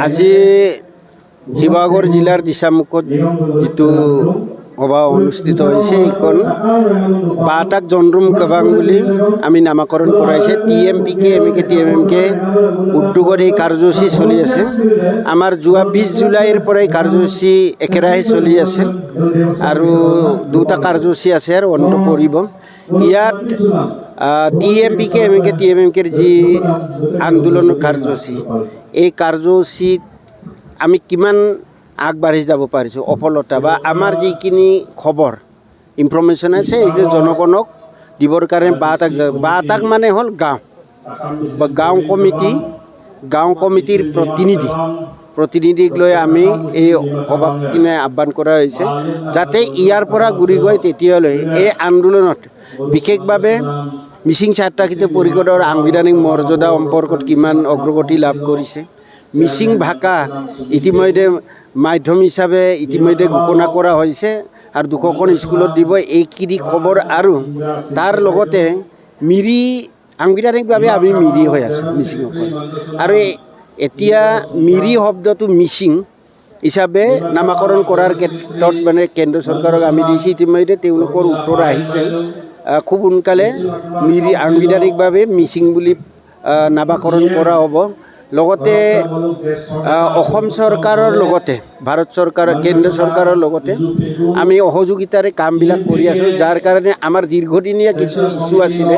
আজি শিৱসাগৰ জিলাৰ দিচামুখত যিটো সভা অনুষ্ঠিত হৈছে এইখন বাটাক জনৰুম কাবাং বুলি আমি নামাকৰণ কৰাইছে। TMPK MK TMMK উদ্যোগৰ এই কাৰ্যসূচী চলি আছে। আমাৰ যোৱা 20 জুলাইৰ পৰাই কাৰ্যসূচী একেৰাহে চলি আছে আৰু দুটা কাৰ্যসূচী আছে আৰু অন্ত পৰিব। ইয়াত TMPK MK TMMKৰ যি আন্দোলনৰ কাৰ্যসূচী, এই কাৰ্যসূচীত আমি কিমান আগবাঢ়ি যাব পাৰিছোঁ, সফলতা বা আমাৰ যিখিনি খবৰ ইনফৰমেশ্যন আছে এই জনগণক দিবৰ কাৰণে বাটাক মানে হ'ল গাঁও বা গাঁও কমিটিৰ প্ৰতিনিধিক লৈ আমি এই সভাখিনি আহ্বান কৰা হৈছে, যাতে ইয়াৰ পৰা ঘূৰি গৈ তেতিয়ালৈ এই আন্দোলনত বিশেষভাৱে মিচিং স্বায়ত্তশাসিত পৰিষদৰ সাংবিধানিক মৰ্যাদা সম্পৰ্কত কিমান অগ্ৰগতি লাভ কৰিছে, মিচিং ভাষা ইতিমধ্যে মাধ্যম হিচাপে ইতিমধ্যে ঘোষণা কৰা হৈছে আৰু 200খন স্কুলত দিব, এইখিনি খবৰ আৰু তাৰ লগতে মিৰি সাংবিধানিকভাৱে আমি মিৰি হৈ আছোঁ মিচিংসকল। আৰু এতিয়া মিৰি শব্দটো মিচিং হিচাপে নামাকৰণ কৰাৰ ক্ষেত্ৰত মানে কেন্দ্ৰ চৰকাৰক আমি দিছোঁ, ইতিমধ্যে তেওঁলোকৰ উত্তৰ আহিছে। খুব সোনকালে মিৰি সাংবিধানিকভাৱে মিচিং বুলি নামাকৰণ কৰা হ'ব। লগতে অসম চৰকাৰৰ লগতে ভাৰত চৰকাৰ কেন্দ্ৰ চৰকাৰৰ লগতে আমি সহযোগিতাৰে কামবিলাক কৰি আছোঁ, যাৰ কাৰণে আমাৰ দীৰ্ঘদিনীয়া কিছু ইছ্যু আছিলে,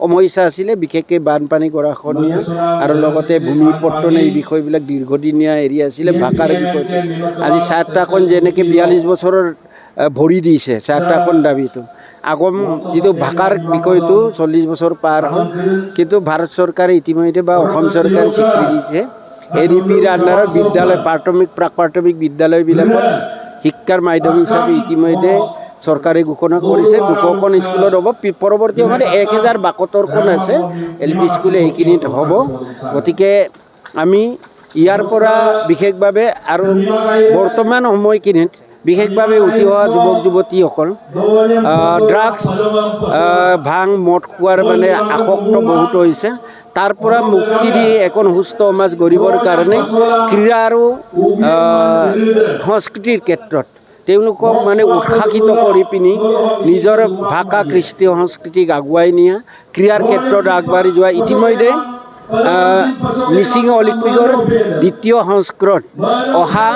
সমস্যা আছিলে, বিশেষকৈ বানপানী গৰাখহনীয়া আৰু লগতে ভূমিপট্টন এই বিষয়বিলাক দীৰ্ঘদিনীয়া আছিলে। ভাষাৰ বিষয়টো আজি স্বায়ত্তশাসন যেনেকৈ 42 বছৰৰ ভৰি দিছে স্বায়ত্তশাসন দাবীটো, আগম যিটো ভাষাৰ বিষয়টো 40 বছৰ পাৰ হ'ল, কিন্তু ভাৰত চৰকাৰে ইতিমধ্যে বা অসম চৰকাৰে স্বীকৃতি দিছে ADPৰ আণ্ডাৰৰ বিদ্যালয় প্ৰাক প্ৰাথমিক বিদ্যালয়বিলাকত শিক্ষাৰ মাধ্যম হিচাপে ইতিমধ্যে চৰকাৰে ঘোষণা কৰিছে। 200খন স্কুলত হ'ব, পৰৱৰ্তী সময়ত 1072খন আছে LP স্কুল, এইখিনিত হ'ব। গতিকে আমি ইয়াৰ পৰা বিশেষভাৱে আৰু বৰ্তমান সময়খিনিত বিশেষভাৱে উঠি অহা যুৱক যুৱতীসকল ড্ৰাগছ ভাং মদ খোৱাৰ মানে আসক্ত বহুত হৈছে, তাৰ পৰা মুক্তি দি এখন সুস্থ সমাজ গঢ়িবৰ কাৰণে ক্ৰীড়া আৰু সংস্কৃতিৰ ক্ষেত্ৰত তেওঁলোকক মানে উৎসাহিত কৰি পিনি নিজৰ ভাষা কৃষ্টি সংস্কৃতিক আগুৱাই নিয়া, ক্ৰীড়াৰ ক্ষেত্ৰত আগবাঢ়ি যোৱা। ইতিমধ্যে মিচিং অলিম্পিকৰ 2য় সংস্কৰণ অহা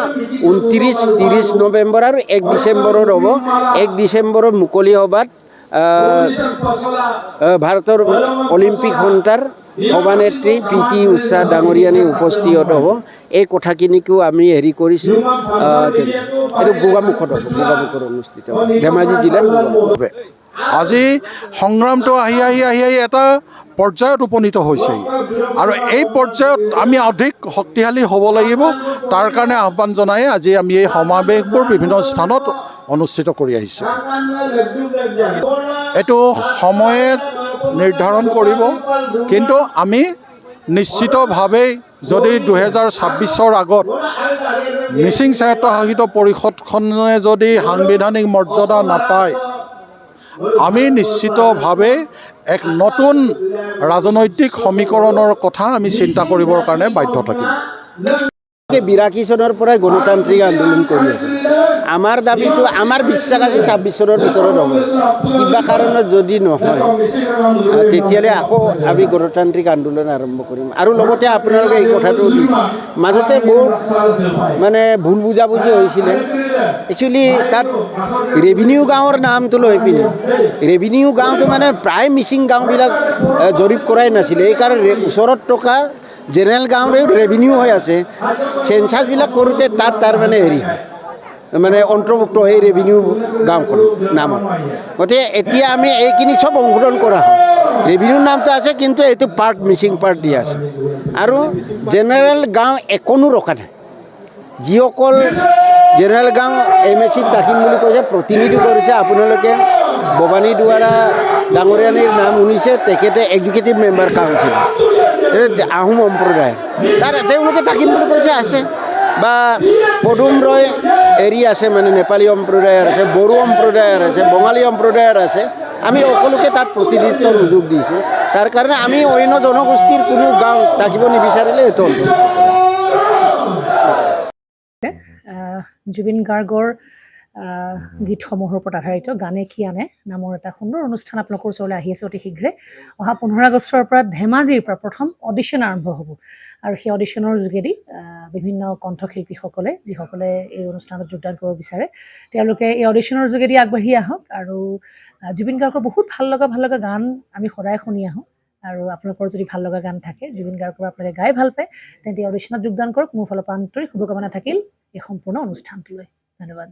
29-30 নৱেম্বৰ আৰু 1 ডিচেম্বৰত হ'ব। 1 ডিচেম্বৰত মুকলি সভাত ভাৰতৰ অলিম্পিক সন্থাৰ সভানেত্ৰী PT ঊষা ডাঙৰীয়ানী উপস্থিত হ'ব। এই কথাখিনিকো আমি হেৰি কৰিছোঁ। এইটো গোগামুখত অনুষ্ঠিত হ'ব, ধেমাজি জিলাৰ গোগামুখত। আজি সংগ্ৰামটো আহি এটা পৰ্যায়ত উপনীত হৈছে আৰু এই পৰ্যায়ত আমি অধিক শক্তিশালী হ'ব লাগিব। তাৰ কাৰণে আহ্বান জনাই আজি আমি এই সমাৱেশবোৰ বিভিন্ন স্থানত অনুষ্ঠিত কৰি আহিছোঁ। এইটো সময়ে নিৰ্ধাৰণ কৰিব, কিন্তু আমি নিশ্চিতভাৱে যদি 2026ৰ আগত মিচিং স্বায়ত্তশাসিত পৰিষদখনে যদি সাংবিধানিক মৰ্যাদা নাপায়, আমি নিশ্চিতভাৱে এক নতুন ৰাজনৈতিক সমীকৰণৰ কথা আমি চিন্তা কৰিবৰ কাৰণে বাধ্য থাকিম। 82 চনৰ পৰাই গণতান্ত্ৰিক আন্দোলন কৰি আছে। আমাৰ দাবীটো, আমাৰ বিশ্বাস আছে 26 চনৰ ভিতৰত হ'ব। কিবা কাৰণত যদি নহয় তেতিয়াহ'লে আকৌ আমি গণতান্ত্ৰিক আন্দোলন আৰম্ভ কৰিম। আৰু লগতে আপোনালোকে এই কথাটো মাজতে বহুত মানে ভুল বুজাবুজি হৈছিলে। একচুৱেলি তাত ৰেভিনিউ গাঁৱৰ নামটো লৈ পিনে ৰেভিনিউ গাঁওটো মানে প্ৰায় মিচিং গাঁওবিলাক জৰীপ কৰাই নাছিলে, এইকাৰণে ওচৰত থকা জেনেৰেল গাঁৱৰে ৰেভিনিউ হৈ আছে। চেঞ্চাছবিলাক কৰোঁতে তাত তাৰ মানে মানে অন্তৰ্ভুক্ত এই ৰেভিনিউ গাঁওখন নামত। গতিকে এতিয়া আমি এইখিনি চব সংশোধন কৰা হয়। ৰেভিনিউ নামটো আছে, কিন্তু এইটো পাৰ্ট মিচিং পাৰ্ট দিয়া আছে। আৰু জেনেৰেল গাঁও একোনো ৰখা নাই। যিসকল জেনেৰেল গাঁও MSCত ৰাখিম বুলি কৈছে, প্ৰতিনিধি কৰিছে, আপোনালোকে ভৱানী দুৱাৰা ডাঙৰীয়ানীৰ নাম শুনিছে, তেখেতে এক্সিকিউটিভ মেম্বাৰ কাউন্সিল, আহোম সম্প্ৰদায়, তাৰ তেওঁলোকে থাকিম বুলি কৈছে, আছে। বা পদুম ৰয় আছে, মানে নেপালী সম্প্ৰদায়ৰ আছে, বড়ো সম্প্ৰদায়ৰ আছে, বঙালী সম্প্ৰদায়ৰ আছে। আমি সকলোকে তাত প্ৰতিনিধিত্বৰ সুযোগ দিছোঁ। তাৰ কাৰণে আমি অন্য জনগোষ্ঠীৰ কোনো গাঁও থাকিব নিবিচাৰিলে এইটো জুবিন গাৰ্গৰ গীতসমূহৰ ওপৰত আধাৰিত গানে কি আনে নামৰ এটা সুন্দৰ অনুষ্ঠান আপোনালোকৰ ওচৰলৈ আহি আছে অতি শীঘ্ৰে অহা 15 আগষ্টৰ পৰা ধেমাজিৰ পৰা প্ৰথম অডিশ্যন আৰম্ভ হ'ব আৰু সেই অডিশ্যনৰ যোগেদি বিভিন্ন কণ্ঠশিল্পীসকলে যিসকলে এই অনুষ্ঠানত যোগদান কৰিব বিচাৰে তেওঁলোকে এই অডিশ্যনৰ যোগেদি আগবাঢ়ি আহক আৰু জুবিন গাৰ্গৰ বহুত ভাল লগা গান আমি সদায় শুনি আহোঁ আৰু আপোনালোকৰ যদি ভাল লগা গান থাকে জুবিন গাৰ্গৰ আপোনালোকে গাই ভাল পায় তেন্তে অডিশ্যনত যোগদান কৰক মোৰ ফালৰ পৰা আন্তৰিক শুভকামনা থাকিল এই সম্পূৰ্ণ অনুষ্ঠানটোলৈ ধন্যবাদ